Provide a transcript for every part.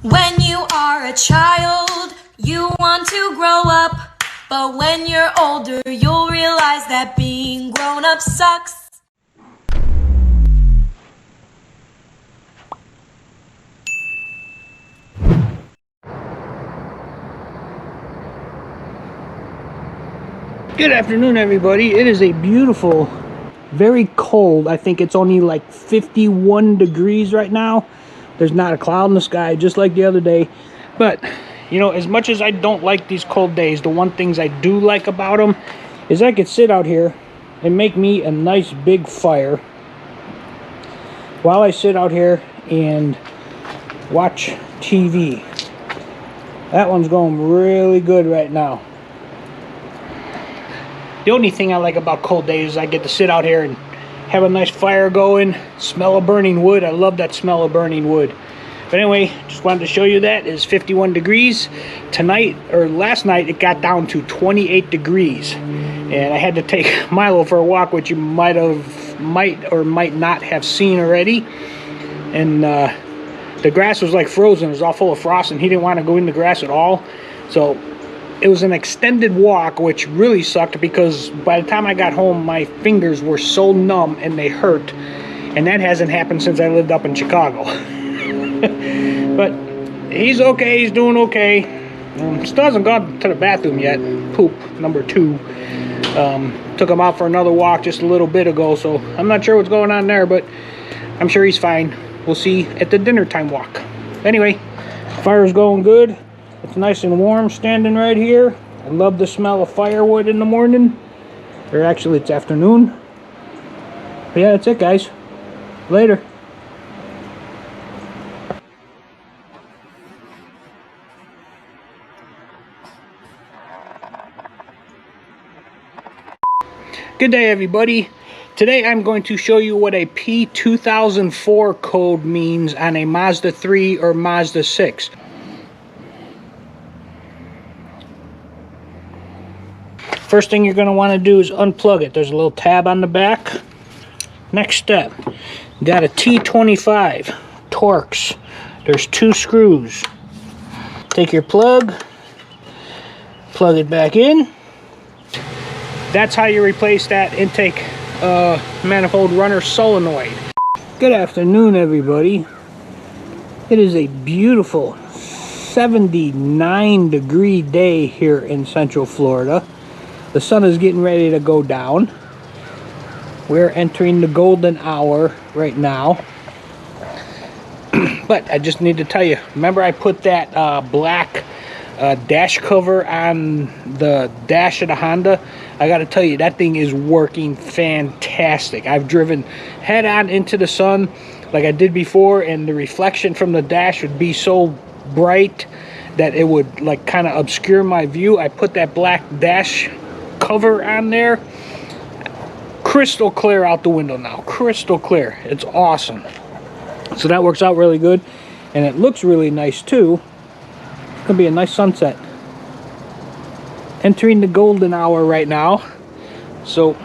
When you are a child, you want to grow up. But when you're older, you'll realize that being grown up sucks. Good afternoon, everybody. It is a beautiful, very cold. I think it's only like 51 degrees right now. There's not a cloud in the sky, just like the other day. But, you know, as much as I don't like these cold days, the one things I do like about them is I could sit out here and make me a nice big fire while I sit out here and watch TV. That one's going really good right now. The only thing I like about cold days is I get to sit out here and have a nice fire going, smell of burning wood. I love that smell of burning wood. But anyway, just wanted to show you that. It's 51 degrees. Tonight, or last night, it got down to 28 degrees. And I had to take Milo for a walk, which you might or might not have seen already. And the grass was like frozen. It was all full of frost, and he didn't want to go in the grass at all. So it was an extended walk, which really sucked because by the time I got home, my fingers were so numb and they hurt. And that hasn't happened since I lived up in Chicago. But he's okay. He's doing okay. Still hasn't gone to the bathroom yet. Poop, number 2. Took him out for another walk just a little bit ago, so I'm not sure what's going on there, but I'm sure he's fine. We'll see at the dinner time walk. Anyway, fire's going good. It's nice and warm standing right here. I love the smell of firewood in the morning. Or actually, it's afternoon. But yeah, that's it, guys. Later. Good day, everybody. Today I'm going to show you what a P2004 code means on a Mazda 3 or Mazda 6. First thing you're going to want to do is unplug it. There's a little tab on the back. Next step, got a T25 Torx. There's 2 screws. Take your plug it back in. That's how you replace that intake manifold runner solenoid. Good afternoon, everybody. It is a beautiful 79 degree day here in Central Florida. The sun is getting ready to go down. We're entering the golden hour right now. But I just need to tell you, remember I put that black dash cover on the dash of the Honda? I gotta tell you, that thing is working fantastic. I've driven head on into the sun like I did before, and the reflection from the dash would be so bright that it would like kind of obscure my view. I put that black dash cover on there. Crystal clear out the window now. Crystal clear. It's awesome. So that works out really good, and it looks really nice too. It's gonna be a nice sunset. Entering the golden hour right now. So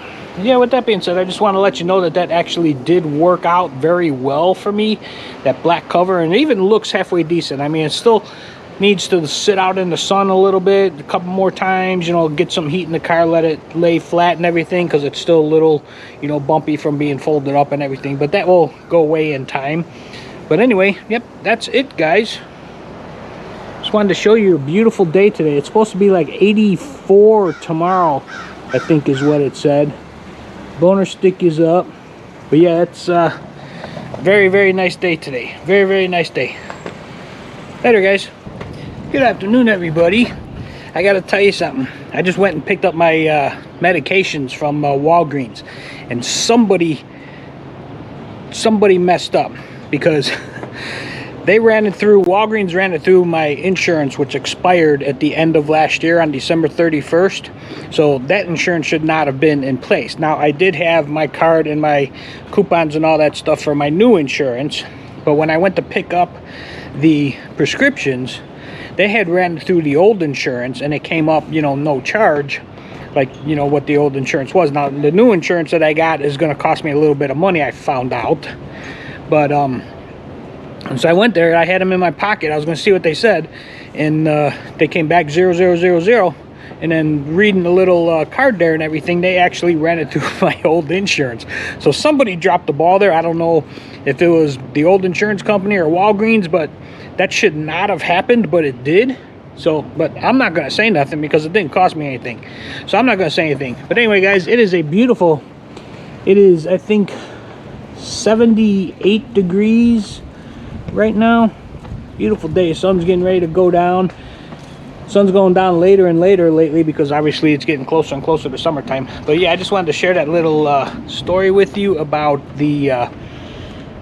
yeah, with that being said, I just want to let you know that that actually did work out very well for me, that black cover, and it even looks halfway decent. I mean, it still needs to sit out in the sun a little bit, a couple more times, you know, get some heat in the car, let it lay flat and everything, because it's still a little, you know, bumpy from being folded up and everything, but that will go away in time. But anyway, yep, that's it, guys. Just wanted to show you a beautiful day today. It's supposed to be like 84 tomorrow, I think is what it said. Boner stick is up. But yeah, it's a very, very nice day today. Very, very nice day. Later, guys. Good afternoon, everybody. I gotta tell you something. I just went and picked up my medications from Walgreens, and somebody messed up because Walgreens ran it through my insurance, which expired at the end of last year on December 31st. So that insurance should not have been in place. Now, I did have my card and my coupons and all that stuff for my new insurance, but when I went to pick up the prescriptions, they had ran through the old insurance, and it came up, you know, no charge, like, you know, what the old insurance was. Now, the new insurance that I got is going to cost me a little bit of money, I found out. But And so I went there, I had them in my pocket. I was going to see what they said, and they came back 0000. And then reading the little card there and everything, they actually ran it through my old insurance. So somebody dropped the ball there. I don't know if it was the old insurance company or Walgreens, but that should not have happened, but it did. So, but I'm not going to say nothing because it didn't cost me anything. So I'm not going to say anything. But anyway, guys, it is a beautiful, it is, I think, 78 degrees right now. Beautiful day. Sun's getting ready to go down. Sun's going down later and later lately because obviously it's getting closer and closer to summertime. But yeah, I just wanted to share that little story with you about the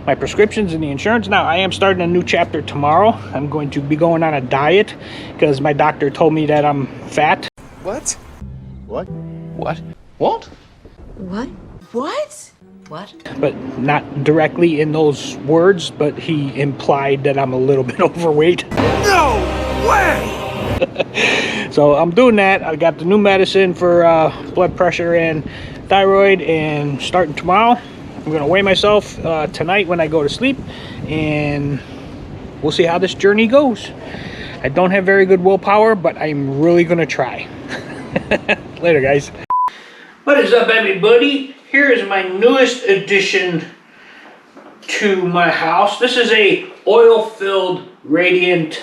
my prescriptions and the insurance. Now, I am starting a new chapter tomorrow. I'm going to be going on a diet because my doctor told me that I'm fat. What? What? What? What? What? What? What? But not directly in those words, but he implied that I'm a little bit overweight. No way! So I'm doing that. I got the new medicine for blood pressure and thyroid, and starting tomorrow, I'm gonna weigh myself tonight when I go to sleep, and we'll see how this journey goes. I don't have very good willpower, but I'm really gonna try. Later, guys. What is up, everybody? Here is my newest addition to my house. This is a oil-filled radiant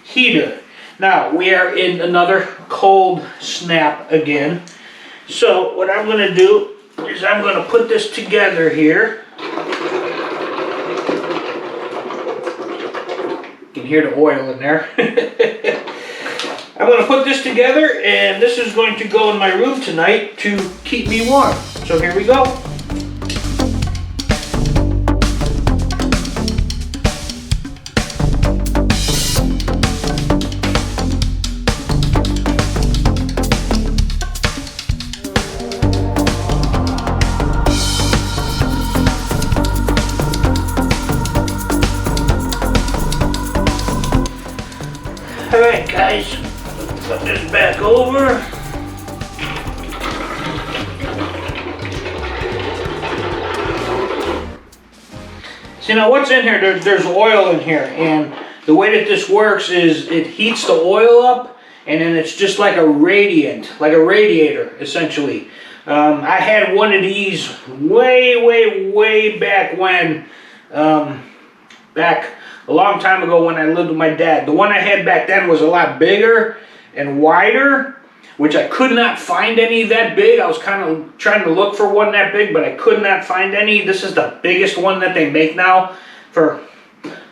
heater. Now, we are in another cold snap again. So what I'm going to do is I'm going to put this together here. You can hear the oil in there. I'm going to put this together, and this is going to go in my room tonight to keep me warm. So here we go. Alright, guys, put this back over. See, now what's in here, there's oil in here, and the way that this works is it heats the oil up, and then it's just like a radiant, like a radiator, essentially. I had one of these way back when, back a long time ago when I lived with my dad. The one I had back then was a lot bigger and wider, which I could not find any that big. I was kind of trying to look for one that big, but I could not find any. This is the biggest one that they make now for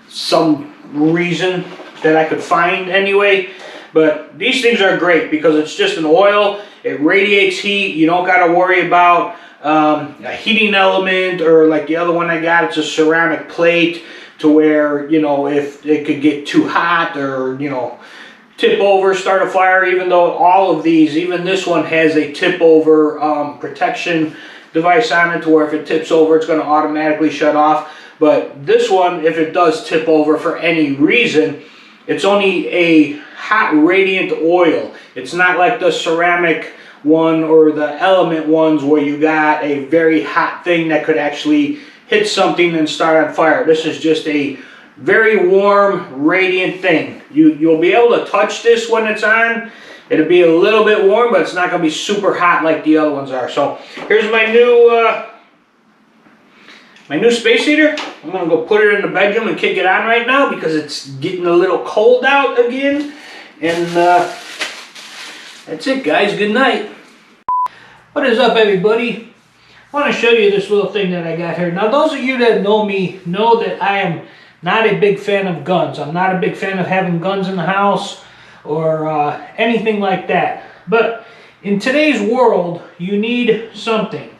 some reason that I could find anyway. But these things are great because it's just an oil. It radiates heat. You don't got to worry about a heating element, or like the other one I got, it's a ceramic plate, to where, you know, if it could get too hot or, you know, tip over, start a fire, even though all of these, even this one has a tip over protection device on it to where if it tips over, it's going to automatically shut off. But this one, if it does tip over for any reason, it's only a hot radiant oil. It's not like the ceramic one or the element ones where you got a very hot thing that could actually hit something and start on fire. This is just a very warm, radiant thing. You'll be able to touch this when it's on. It'll be a little bit warm, but it's not going to be super hot like the other ones are. So here's my new space heater. I'm going to go put it in the bedroom and kick it on right now because it's getting a little cold out again. And that's it, guys. Good night. What is up, everybody? I want to show you this little thing that I got here. Now, those of you that know me know that I am not a big fan of guns. I'm not a big fan of having guns in the house or anything like that. But in today's world, you need something.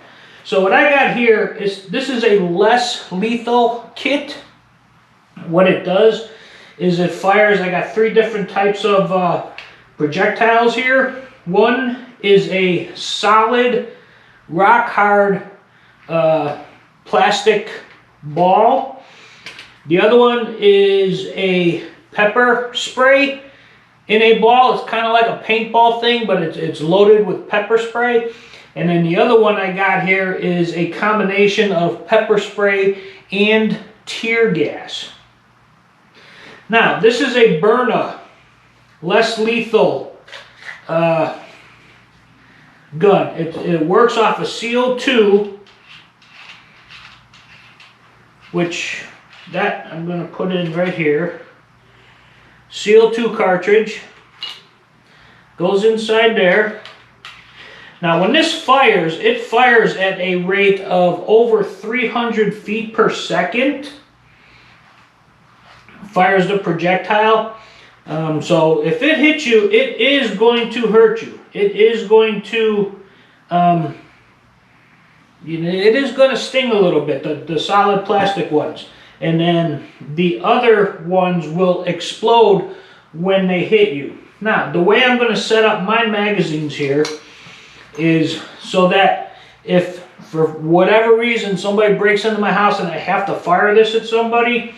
So what I got here is, this is a less lethal kit. What it does is it fires, I got 3 different types of projectiles here. One is a solid rock hard plastic ball. The other one is a pepper spray in a ball. It's kind of like a paintball thing, but it's loaded with pepper spray. And then the other one I got here is a combination of pepper spray and tear gas. Now, this is a Berna, less lethal gun. It works off of CO2, which that I'm going to put in right here. CO2 cartridge goes inside there. Now, when this fires, it fires at a rate of over 300 feet per second. Fires the projectile. So if it hits you, it is going to hurt you. It is going to, it is going to sting a little bit, the solid plastic ones. And then the other ones will explode when they hit you. Now, the way I'm going to set up my magazines here is so that if for whatever reason somebody breaks into my house and I have to fire this at somebody,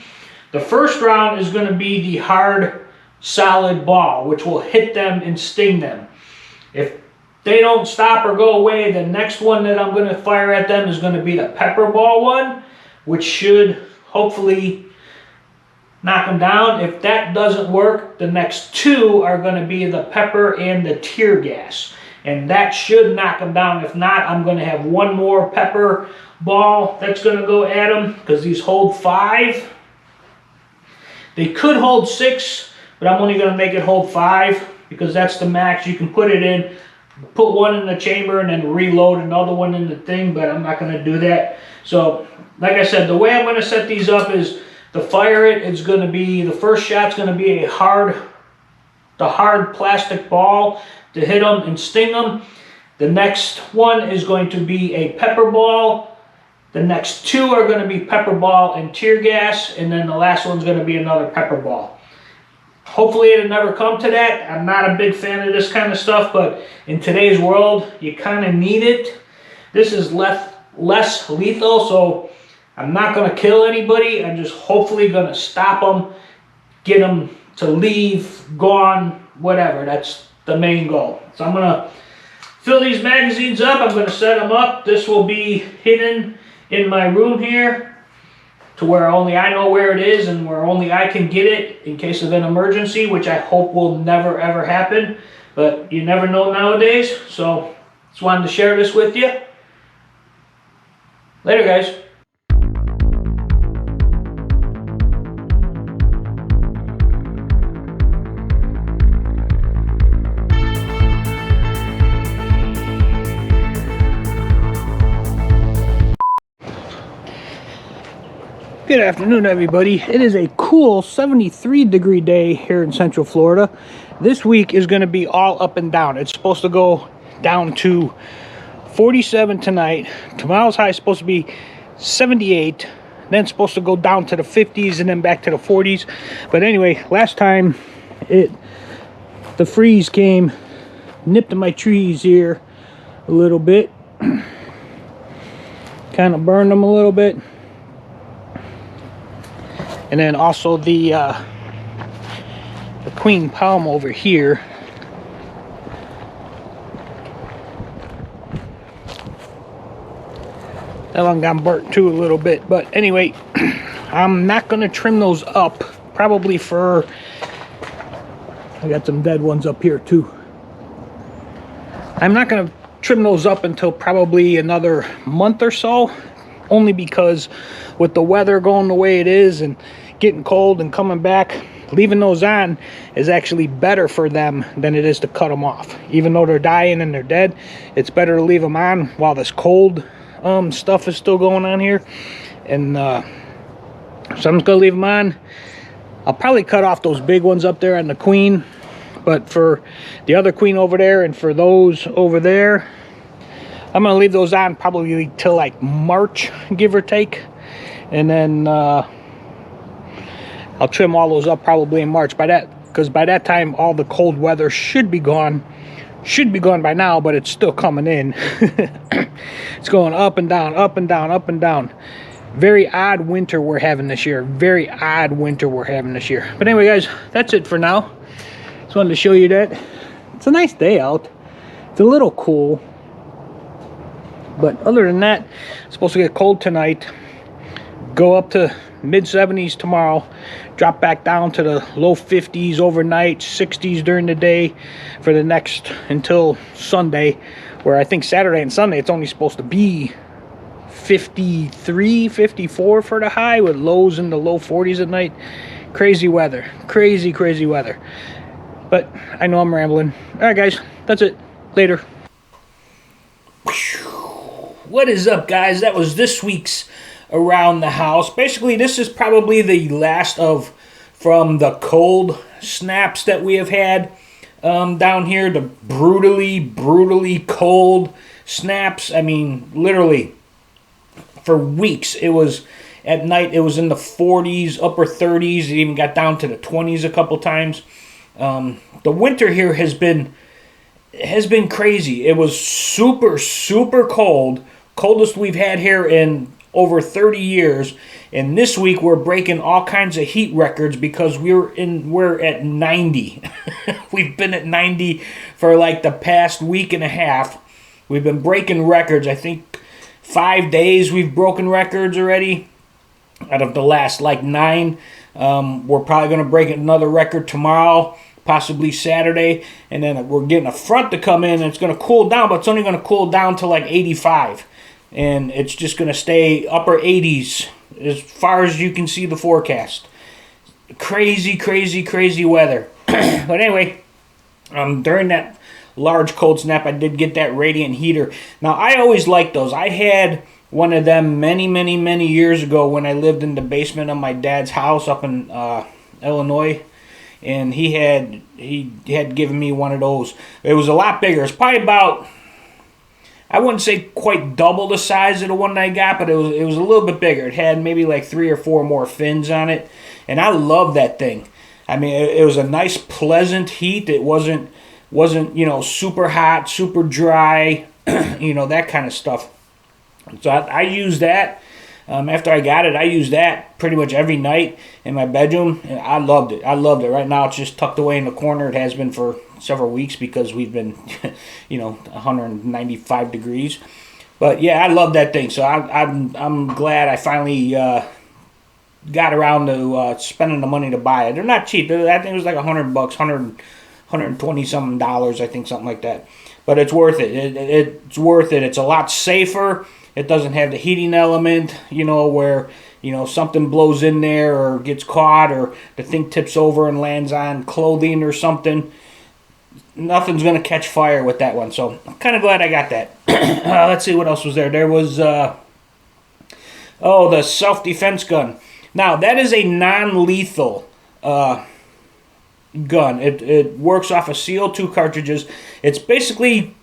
the first round is going to be the hard, solid ball, which will hit them and sting them. If they don't stop or go away, the next one that I'm going to fire at them is going to be the pepper ball one, which should hopefully knock them down. If that doesn't work, the next two are going to be the pepper and the tear gas. And that should knock them down. If not, I'm going to have one more pepper ball that's going to go at them, because these hold 5. They could hold 6, but I'm only going to make it hold 5 because that's the max. You can put it in, put one in the chamber and then reload another one in the thing, but I'm not going to do that. So, like I said, the way I'm going to set these up is to fire it, it's going to be, the first shot's going to be the hard plastic ball to hit them and sting them. The next one is going to be a pepper ball. The next two are going to be pepper ball and tear gas, and then the last one's going to be another pepper ball. Hopefully it'll never come to that. I'm not a big fan of this kind of stuff, but in today's world, you kind of need it. This is less lethal, so I'm not going to kill anybody. I'm just hopefully going to stop them, get them to leave, gone, whatever. That's the main goal. So I'm going to fill these magazines up. I'm going to set them up. This will be hidden in my room here to where only I know where it is and where only I can get it in case of an emergency, which I hope will never ever happen, but you never know nowadays. So just wanted to share this with you. Later, guys. Good afternoon, everybody. It is a cool 73-degree day here in Central Florida. This week is going to be all up and down. It's supposed to go down to 47 tonight. Tomorrow's high is supposed to be 78. Then it's supposed to go down to the 50s and then back to the 40s. But anyway, last time the freeze came, nipped my trees here a little bit. Kind of burned them a little bit. And then also the queen palm over here. That one got burnt too a little bit. But anyway, I'm not going to trim those up. Probably for... I got some dead ones up here too. I'm not going to trim those up until probably another month or so. Only because with the weather going the way it is and getting cold and coming back, leaving those on is actually better for them than it is to cut them off. Even though they're dying and they're dead, it's better to leave them on while this cold stuff is still going on here. And so I'm just gonna leave them on. I'll probably cut off those big ones up there on the queen, but for the other queen over there and for those over there, I'm going to leave those on probably till like March, give or take. And then I'll trim all those up probably in March. Because by that time, all the cold weather should be gone. Should be gone by now, but it's still coming in. It's going up and down, up and down, up and down. Very odd winter we're having this year. Very odd winter we're having this year. But anyway, guys, that's it for now. Just wanted to show you that. It's a nice day out. It's a little cool. But other than that, it's supposed to get cold tonight. Go up to mid 70s tomorrow, drop back down to the low 50s overnight, 60s during the day for the next until Sunday, where I think Saturday and Sunday it's only supposed to be 53, 54 for the high, with lows in the low 40s at night. Crazy weather. Crazy weather. But I know I'm rambling. Alright guys, that's it. Later. What is up, guys? That was this week's Around the House. Basically, this is probably the last from the cold snaps that we have had down here. The brutally cold snaps. I mean, literally, for weeks, it was at night, it was in the 40s, upper 30s. It even got down to the 20s a couple times. The winter here has been crazy. It was super cold. Coldest we've had here in over 30 years. And this week we're breaking all kinds of heat records because we're at 90. We've been at 90 for like the past week and a half. We've been breaking records. I think 5 days we've broken records already out of the last like 9. We're probably going to break another record tomorrow, possibly Saturday, and then we're getting a front to come in, and it's going to cool down, but it's only going to cool down to like 85, and it's just going to stay upper 80s as far as you can see the forecast. Crazy weather. But anyway, during that large cold snap, I did get that radiant heater. Now, I always liked those. I had one of them many years ago when I lived in the basement of my dad's house up in Illinois. And he had given me one of those. It was a lot bigger. It's probably about, I wouldn't say quite double the size of the one that I got, but it was a little bit bigger. It had maybe like 3 or 4 more fins on it, and I love that thing. I mean, it was a nice, pleasant heat. It wasn't super hot, super dry, that kind of stuff. So I used that. After I got it, I used that pretty much every night in my bedroom, and I loved it. Right now, it's just tucked away in the corner. It has been for several weeks because we've been, 195 degrees. But yeah, I love that thing. So I'm glad I finally got around to spending the money to buy it. They're not cheap. I think it was like $100, $120 something dollars. I think something like that. But it's worth it. It's worth it. It's a lot safer. It doesn't have the heating element, where, something blows in there or gets caught or the thing tips over and lands on clothing or something. Nothing's going to catch fire with that one. So I'm kind of glad I got that. Let's see what else was there. There was, the self-defense gun. Now, that is a non-lethal gun. It works off of CO2 cartridges. It's basically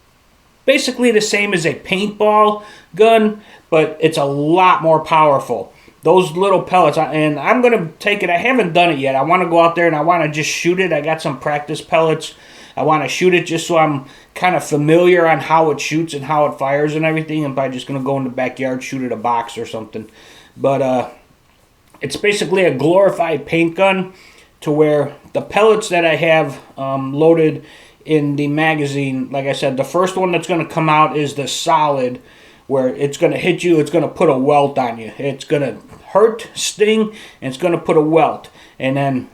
the same as a paintball gun, but it's a lot more powerful. Those little pellets, and I'm going to take it. I haven't done it yet. I want to go out there and I want to just shoot it. I got some practice pellets. I want to shoot it just so I'm kind of familiar on how it shoots and how it fires and everything. I'm probably just going to go in the backyard, shoot at a box or something. But it's basically a glorified paint gun, to where the pellets that I have loaded in the magazine, like I said, the first one that's going to come out is the solid, where it's going to hit you, it's going to put a welt on you. It's going to hurt, sting, and it's going to put a welt. And then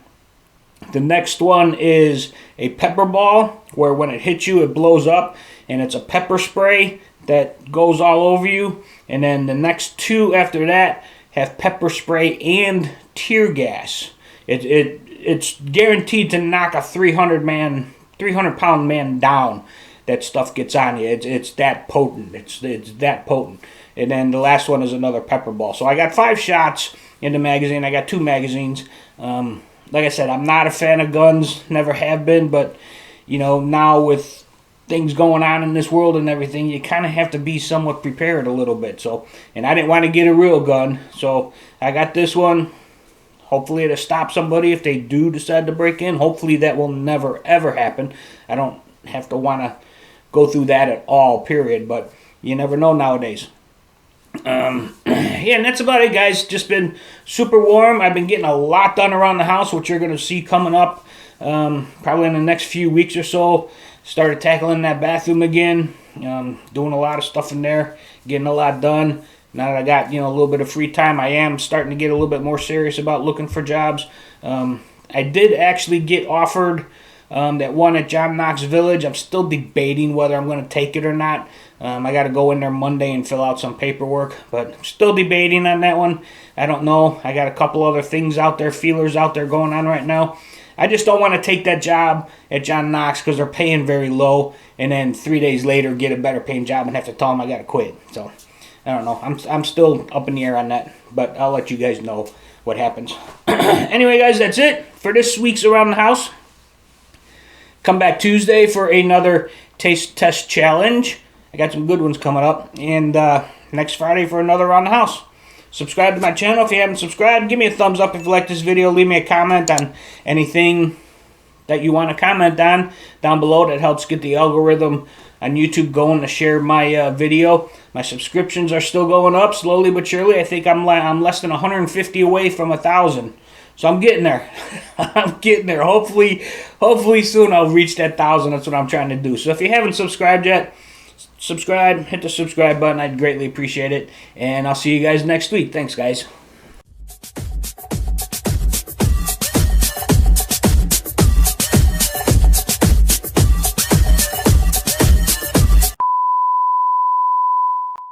the next one is a pepper ball, where when it hits you, it blows up, and it's a pepper spray that goes all over you. And then the next 2 after that have pepper spray and tear gas. It's guaranteed to knock a 300-pound man down. That stuff gets on you. It's that potent. It's that potent. And then the last one is another pepper ball. So I got 5 shots in the magazine. I got 2 magazines. Like I said, I'm not a fan of guns. Never have been. But, now with things going on in this world and everything, you kind of have to be somewhat prepared a little bit. So, and I didn't want to get a real gun. So I got this one. Hopefully it'll stop somebody if they do decide to break in. Hopefully that will never, ever happen. I don't have to want to go through that at all, period. But you never know nowadays. Yeah, and that's about it, guys. Just been super warm. I've been getting a lot done around the house, which you're going to see coming up probably in the next few weeks or so. Started tackling that bathroom again. Doing a lot of stuff in there. Getting a lot done. Now that I got, you know, a little bit of free time, I am starting to get a little bit more serious about looking for jobs. I did actually get offered that one at John Knox Village. I'm still debating whether I'm going to take it or not. I got to go in there Monday and fill out some paperwork, but I'm still debating on that one. I don't know. I got a couple other things out there, feelers out there going on right now. I just don't want to take that job at John Knox because they're paying very low, and then 3 days later get a better paying job and have to tell them I got to quit. So I don't know. I'm still up in the air on that, but I'll let you guys know what happens. Anyway, guys, that's it for this week's Around the House. Come back Tuesday for another taste test challenge. I got some good ones coming up, and next Friday for another Around the House. Subscribe to my channel if you haven't subscribed. Give me a thumbs up if you like this video. Leave me a comment on anything that you want to comment on down below. That helps get the algorithm on YouTube going to share my video. My subscriptions are still going up slowly but surely. I think I'm less than 150 away from 1,000. So I'm getting there. I'm getting there. Hopefully soon I'll reach that 1,000. That's what I'm trying to do. So if you haven't subscribed yet, subscribe. Hit the subscribe button. I'd greatly appreciate it. And I'll see you guys next week. Thanks, guys.